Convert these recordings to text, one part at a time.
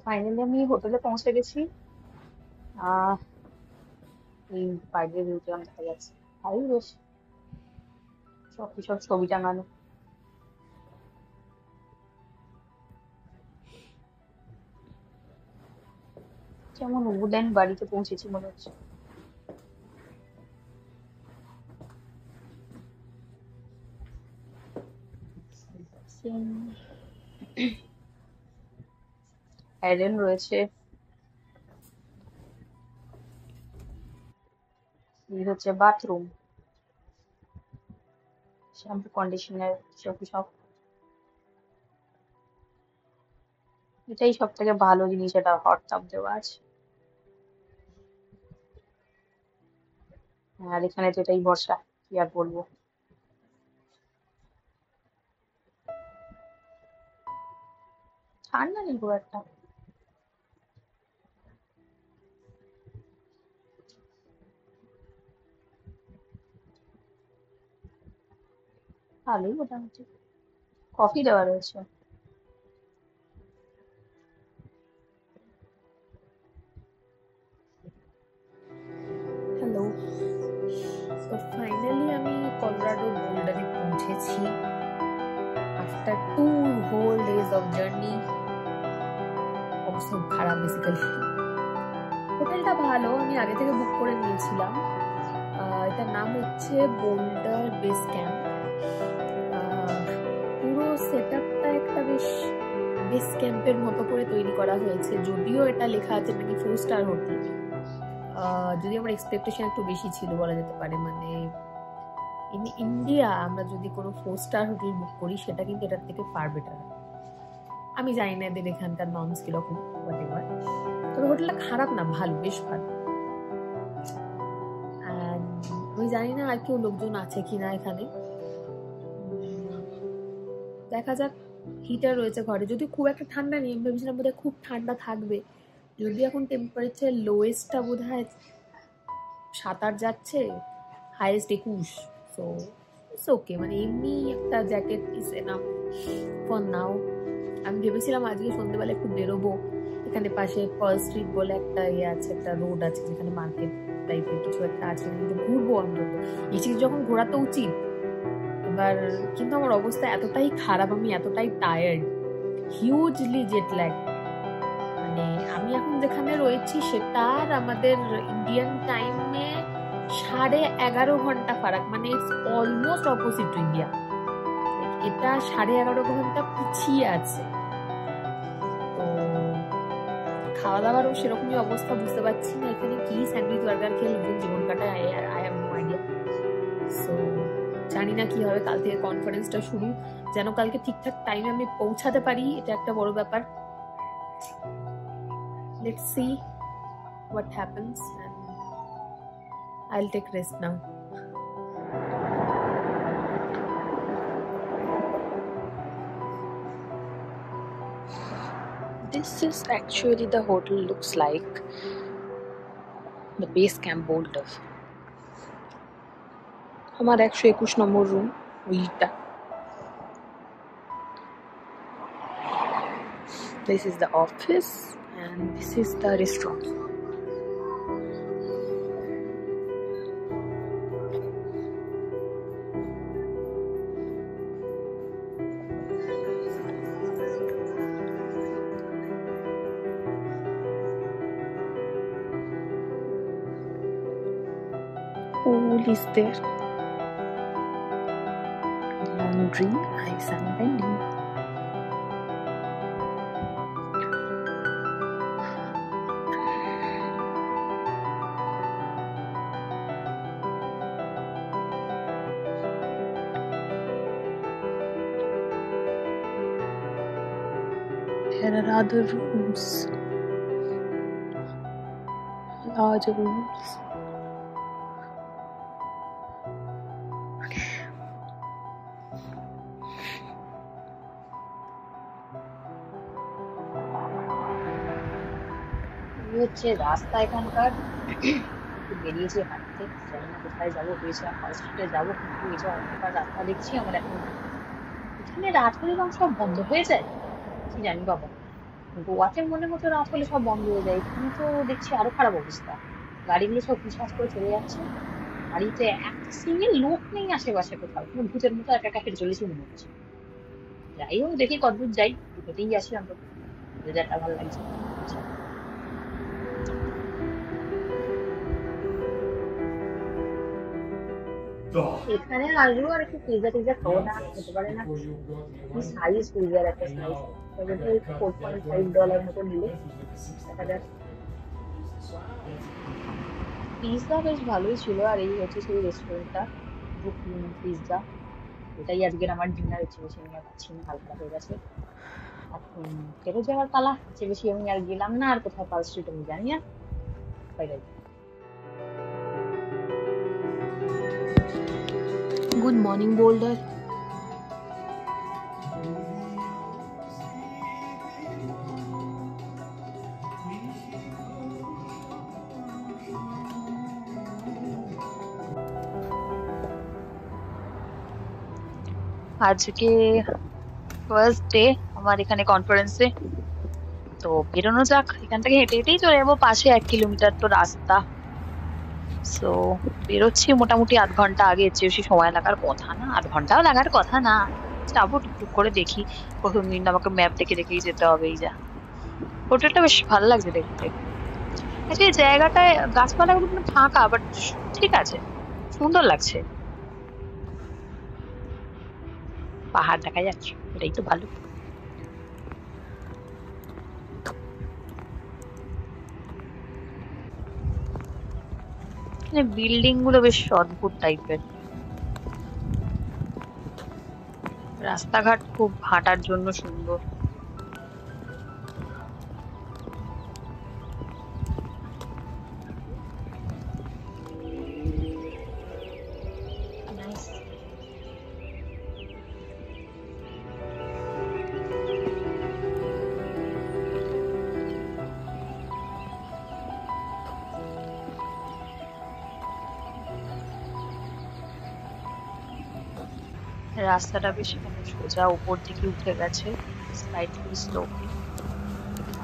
Finally আমি হোটেলে পৌঁছে গেছি। আহ এই বাইরের ভিউটা দেখা যাচ্ছে, ভালোই বেশ। সব ছবি টাঙানো, যেমন উডেন বাড়িতে পৌঁছেছি মনে হচ্ছে। আয়রন রয়েছে, এই হচ্ছে বাথরুম, শ্যাম্পু কন্ডিশনার সব। এটাই সব থেকে ভালো জিনিস, এটা হট টাব দেওয়া আছে। আর এখানে তো এটাই ভরসা, কি আর বলবো। ঠান্ডা নেই খুব একটা। ভালোই মোটামুটি। কফি দেওয়া রয়েছে। হ্যালো। তো ফাইনালি আমি কলোরাডো বোল্ডারে পৌঁছেছি after 2 whole days of journey. অবশ্য খারাপ বেসিক্যালি। হোটেলটা ভালো, আমি আগে থেকে বুক করে নিয়েছিলাম। এটার নাম হচ্ছে বোল্ডার বেস ক্যাম্প। পুরো সেট আপটা একটা বেস ক্যাম্পের মতো করে তৈরি করা হয়েছে, যদিও এটা লেখা আছে নাকি 4 স্টার হোটেল। যদি আমার এক্সপেকটেশন একটু বেশি ছিল বলা যেতে পারে। মানে ইন ইন্ডিয়া আমরা যদি কোনো 4 স্টার হোটেল বুক করি সেটা কিন্তু এটার থেকে ফার বেটার। আমি জানি না এদের এখানকার নর্মস কিরকম, হোয়াটএভার। তবে হোটেলটা খারাপ না, ভালো, বেশ ভালো। আমি জানি না আর কেউ লোকজন আছে কিনা এখানে, দেখা যাক। হিটার রয়েছে ঘরে, যদি খুব একটা ঠান্ডা নেই। আমি ভেবেছিলাম বোধহয় খুব ঠান্ডা থাকবে, যদি এখন টেম্পারেচার লোয়েস্টটা বোধ হয় 7-8 যাচ্ছে, হাইয়েস্ট 21। সো ইটস ওকে, মানে এমনি একটা jacket is enough for now. আমি ভেবেছিলাম আজকে সন্ধ্যেবেলা একটু বেরোবো। এখানে পাশে পার্ল স্ট্রিট বলে একটা আছে, একটা রোড আছে যেখানে মার্কেট টাইপের কিছু একটা আছে, কিন্তু ঘুরবো অন্তত। এসে যখন ঘোরা তো উচিত। এবার কিন্তু আমার অবস্থা এতটাই খারাপ, আমি এতটাই টায়ার্ড, হিউজলি জেট ল্যাগ। মানে আমি এখন যেখানে রয়েছি সেটা আর আমাদের ইন্ডিয়ান টাইমে 11.5 ঘন্টা ফারাক। মানে it's almost opposite to India. এটা 11.5 ঘন্টা পিছিয়ে আছে। তো খাওয়া দাওয়ারও সেরকমই অবস্থা, বুঝতে পারছি না এখানে কি স্যান্ডউইচ বার্গার খেয়ে লোকজন জীবন কাটায়। I have no idea. So জানি না কি হবে। কাল থেকে কনফারেন্সটা শুরু, যেন কালকে ঠিকঠাক টাইমে আমি পৌঁছাতে পারি, এটা একটা বড় ব্যাপার। Let's see what happens and I'll take rest now. This is actually the hotel looks like the base camp boulder. हमारा 121 নম্বর রুম ওইটা। This is the office and this is the restaurant. Pool is there. Laundry, ice and bending. There are other rooms, larger rooms. হচ্ছে রাস্তা এখানকার। একটু বেরিয়েছি হাঁটতে, জানি না কোথায় যাবো, হয়েছে হসপিটালে যাবো, কিন্তু এই যে অন্ধকার রাস্তা দেখছি আমার এখন। এখানে রাত হলে সব বন্ধ হয়ে যায়, কি জানি বাবা। গোয়াতে মনে হতো রাত হলে সব বন্ধ হয়ে যায়, এখানে তো দেখছি আরো খারাপ অবস্থা। গাড়িগুলো সব পিছাচ করে চলে যাচ্ছে, গাড়িতে একটা সিঙ্গেল লোক নেই আশেপাশে, কোথাও কোনো ভূতের মতো একা একা হেঁটে চলেছি মনে হচ্ছে। যাই হোক, দেখি কতদূর যাই, হেঁটেই আসি অন্তত, ওয়েদারটা ভালো লাগছে। আচ্ছা, এখানে আসবো আর একটু পিৎজা টিৎজা খাবো, না হতে পারে না। কি সাইজ পিৎজার, একটা সাইজ $4.5 মতো নিল, দেখা যাক। পিৎজা বেশ ভালোই ছিল, আর এই হচ্ছে সেই রেস্টুরেন্টটা, ব্রুকলিন পিৎজা। এটাই আজকের আমার ডিনার, এর চেয়ে বেশি আমি আর পাচ্ছি না, হালকা হয়ে গেছে। এখন ফেরত যাওয়ার পালা, এর চেয়ে বেশি আমি আর গেলাম না, আর কোথায় পার্ল স্ট্রিট আমি জানি না। Bye bye. Good morning boulder. আজকে ফার্স্ট ডে আমার এখানে কনফারেন্সে, তো বেরোনো যাক। এখান থেকে হেঁটে হেঁটেই চলে যাবো, পাশে 1 কিলোমিটার তো রাস্তা। সো বেরোচ্ছি মোটামুটি আধ ঘন্টা আগে, এর চেয়ে বেশি সময় লাগার কথা না, আধ ঘন্টাও লাগার কথা না। যাবো টুকটুক করে, দেখি প্রথম দিন আমাকে ম্যাপ দেখে দেখেই যেতে হবে। এই যা, হোটেলটা বেশ ভালো লাগছে দেখতে। এই জায়গাটায় গাছপালাগুলো কিন্তু ফাঁকা, বাট ঠিক আছে, সুন্দর লাগছে। পাহাড় দেখা যাচ্ছে, এটাই তো ভালো। বিল্ডিং গুলো বেশ অদ্ভুত টাইপের, রাস্তাঘাট খুব হাঁটার জন্য সুন্দর। নাইস। রাস্তাটা বেশ এখানে সোজা উপর দিকে উঠে গেছে, স্লাইটলি স্লোপি।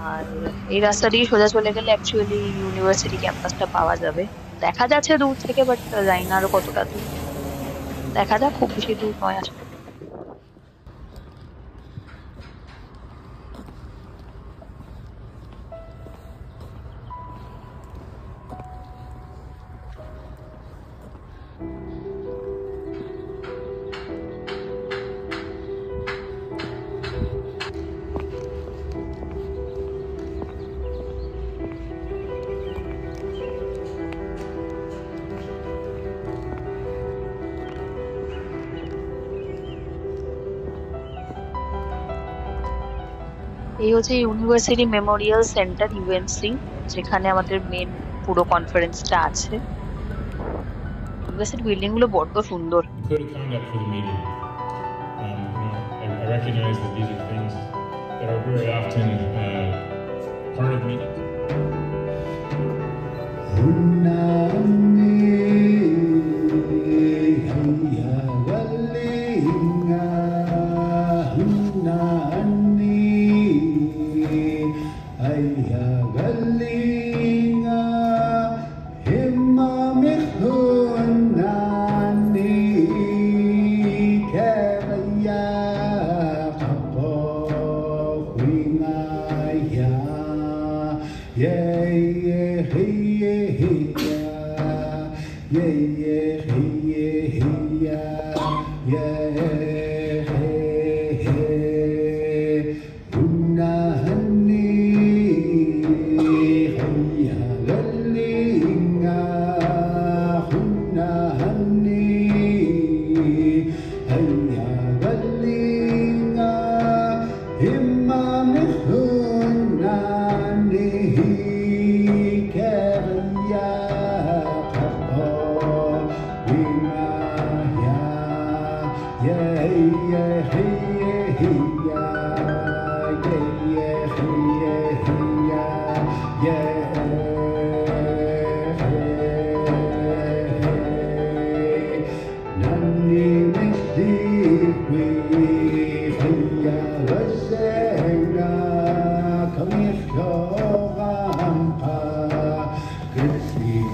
আর এই রাস্তা দিয়ে সোজা চলে গেলে অ্যাকচুয়ালি ইউনিভার্সিটি ক্যাম্পাসটা পাওয়া যাবে। দেখা যাচ্ছে দূর থেকে, বাট জানি না আরো কতটা দূর। দেখা যাক, খুব বেশি দূর নয় আসলে। এই হচ্ছে ইউনিভার্সিটি মেমোরিয়াল সেন্টার, ইউএমসি, যেখানে আমাদের মেন পুরো কনফারেন্সটা আছে। ইউনিভার্সিটি বিল্ডিং গুলো বড্ড সুন্দর। Code of conduct for the meeting. I recognize that these are things that are very often part of meetings.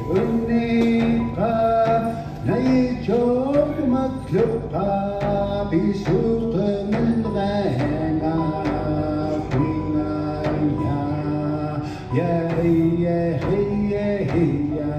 unika nay chok maklukka bisuq min ghana kwina ya ya ya ya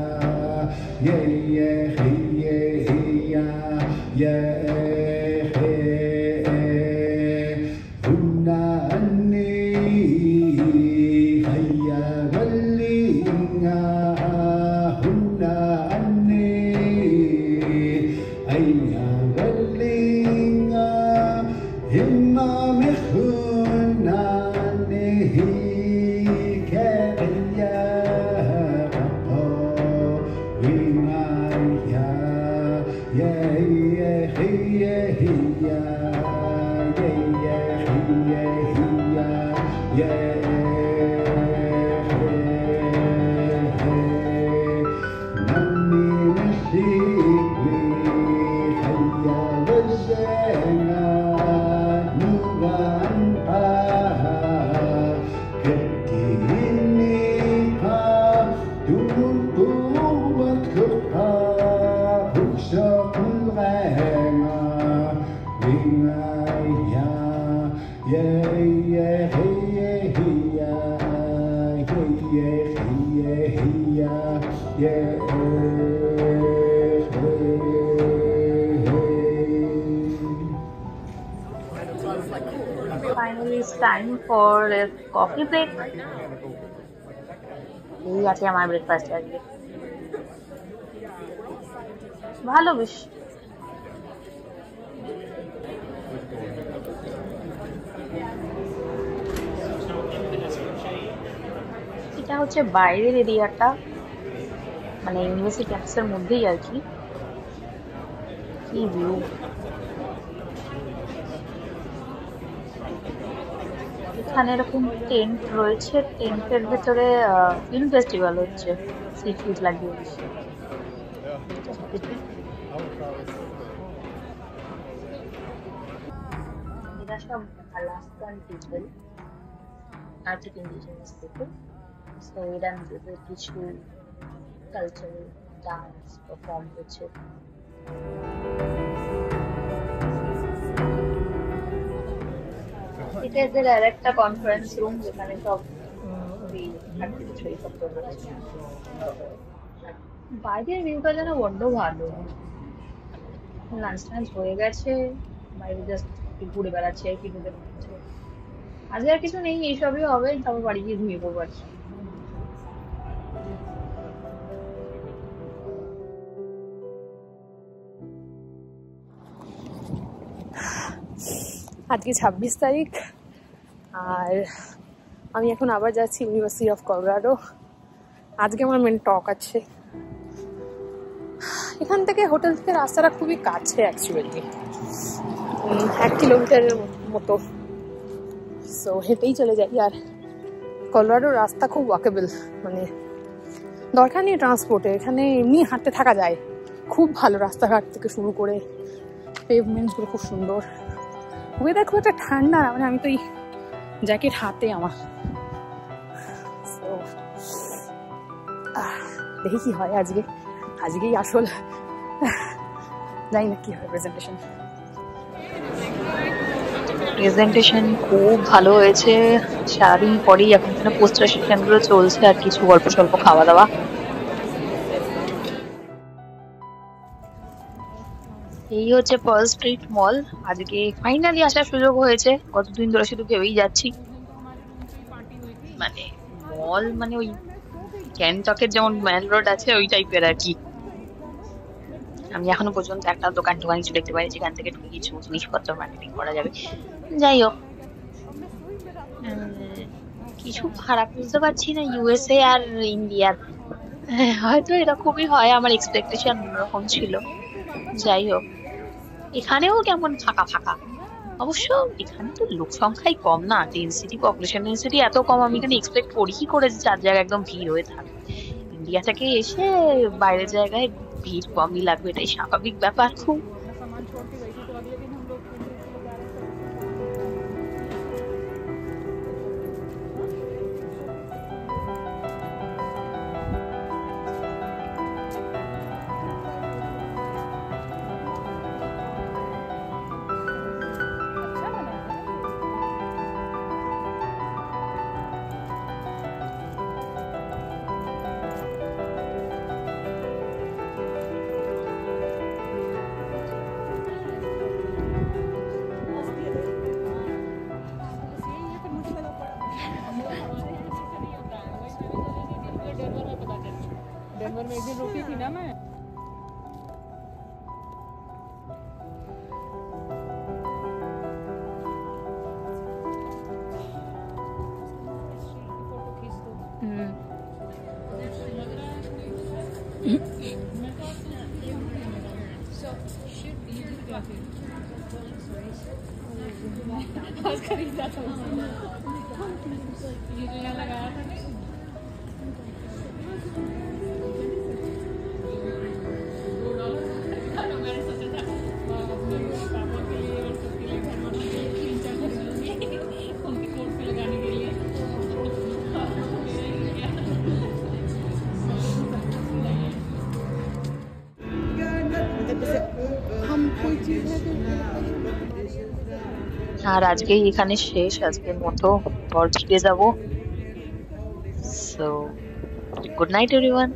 Finally, it's time for a coffee break. এই আছে আমার breakfast আজকে, ভালো বেশ। এটা হচ্ছে বাইরের এরিয়াটা, মানে ইউনিভার্সিটি ক্যাম্পাসের মধ্যেই আর কি। কি ভিউ! এখানে এরকম টেন্ট রয়েছে, টেন্টের ভেতরে ফিল্ম ফেস্টিভ্যাল হচ্ছে, সি ফুড লাগিয়ে দিচ্ছে। এরা সব Alaskan people, Arctic indigenous people. So এরা নিজেদের কিছু কালচারাল ডান্স পারফর্ম করছে। এটা এদের আর একটা কনফারেন্স রুম, যেখানে সব ছবিপত্র রয়েছে। বাইরের ভিউটা যেন বড্ড ভালো। লাঞ্চ টাঞ্চ হয়ে গেছে, বাইরে জাস্ট ঘুরে বেড়াচ্ছে আর কি, ঘুরে বেড়াচ্ছে। আজকে আর কিছু নেই, এইসবই হবে, তারপর বাড়ি গিয়ে ঘুমিয়ে পড়বো আর কি। আজকে 26 তারিখ, আর আমি এখন আবার যাচ্ছি ইউনিভার্সিটি অফ কলোরাডো। আজকে আমার মেন টক আছে। এখান থেকে হোটেল থেকে রাস্তাটা খুবই কাছে, অ্যাকচুয়ালি 1 কিলোমিটারের মতো। সো হেঁটেই চলে যাই। আর কলোরাডোর রাস্তা খুব ওয়াকেবল, মানে দরকার নেই ট্রান্সপোর্টে, এখানে এমনি হাঁটতে থাকা যায়। খুব ভালো রাস্তাঘাট থেকে শুরু করে পেভমেন্টগুলো খুব সুন্দর। ওয়েদার খুব একটা ঠান্ডা না, মানে আমি তো এই জ্যাকেট হাতে আমার। দেখি কি হয় আজকে, আজকেই আসল। জানি না কি হয় প্রেজেন্টেশন। প্রেজেন্টেশন খুব ভালো হয়েছে। সারাদিন পরেই এখন এখানে পোস্টার সেশন গুলো চলছে, আর কিছু অল্প স্বল্প খাওয়া দাওয়া। এই হচ্ছে পার্ল স্ট্রিট মল। আজকে ফাইনালি আসার সুযোগ হয়েছে, কতদিন ধরে শুধু ভেবেই যাচ্ছি। মানে মল মানে ওই গ্যাংটকের যেমন ম্যাল রোড আছে, ওই টাইপের আর কি। আমি এখনো পর্যন্ত একটা দোকান টোকান কিছু দেখতে পাই যেখান থেকে কিছু জিনিসপত্র মার্কেটিং করা যাবে। যাই হোক, কিছু খারাপ বুঝতে পারছি না ইউএসএ আর ইন্ডিয়ার। হয়তো এরকমই হয়, আমার এক্সপেকটেশন অন্যরকম ছিল। যাই হোক, এখানেও কেমন ফাঁকা ফাঁকা। অবশ্য এখানে তো লোক সংখ্যাই কম না, ডেনসিটি, পপুলেশন ডেনসিটি এত কম, আমি এখানে এক্সপেক্ট করি কি করে যে 4 জায়গায় একদম ভিড় হয়ে থাকে। ইন্ডিয়া থেকে এসে বাইরের জায়গায় ভিড় কমই লাগবে, এটাই স্বাভাবিক ব্যাপার। খুব আর আজকেই এখানে শেষ, আজকের মতো ঘর ফিরে যাবো। So good night everyone.